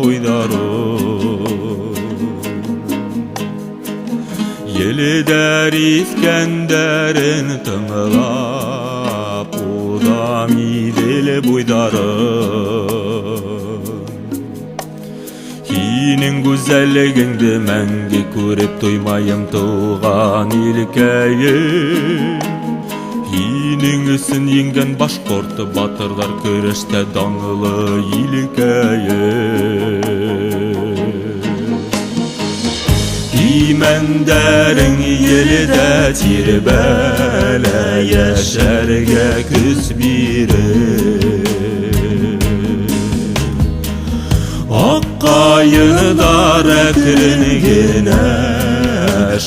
uydarım. Yelider İskender'in tınlap udam idil buydarım. Hinin güzelligingdi menge көріп тоймайым туған илкейim. Hinin ісін енген башқұрт батырлар күреште даңлы илкейим. Имендерің елде тербеле яшәргә күз бирер. Аққайындар әкірінгене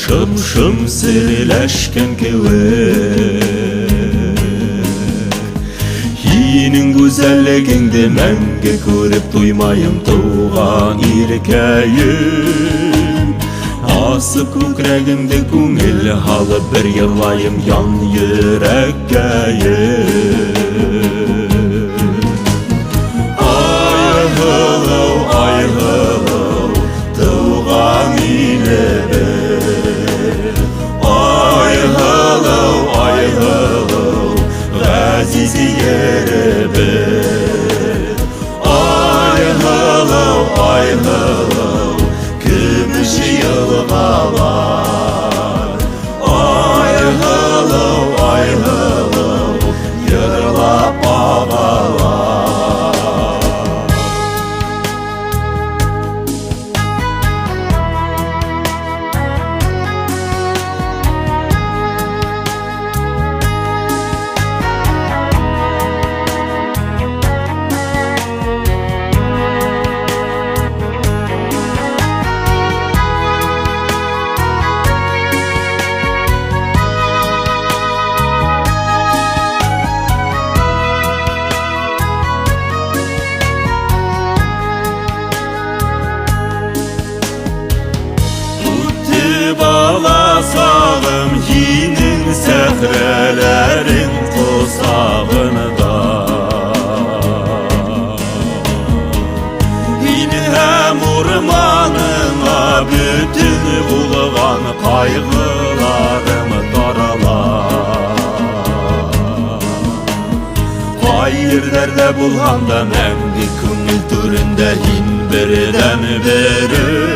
шым-шым сіреләшкен кеуер. Хинің güzelligingді мәңгі көріп тоймайым туған илкейим. Асып көкрәгімді көңіл алып бір йырлайым ян йөрәккәйім. Ай ғылау, туған илебір. Ай ғылау, ғазиз еребір. Ай ғылау, күміш йылғалар. Ай ғылау, йырлап ағалар. Bağlasağım hinin səhrələrin qosağında. Hin həm urmanına bütün bulğan qayğılarım daralar. Qay yerlərdə bulğanda məngə көңіл түрündə hin birdən verir.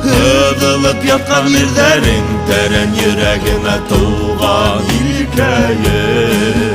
Kıvılıp yatkan mirlerin teren yüreğime tuğan ilkeyim.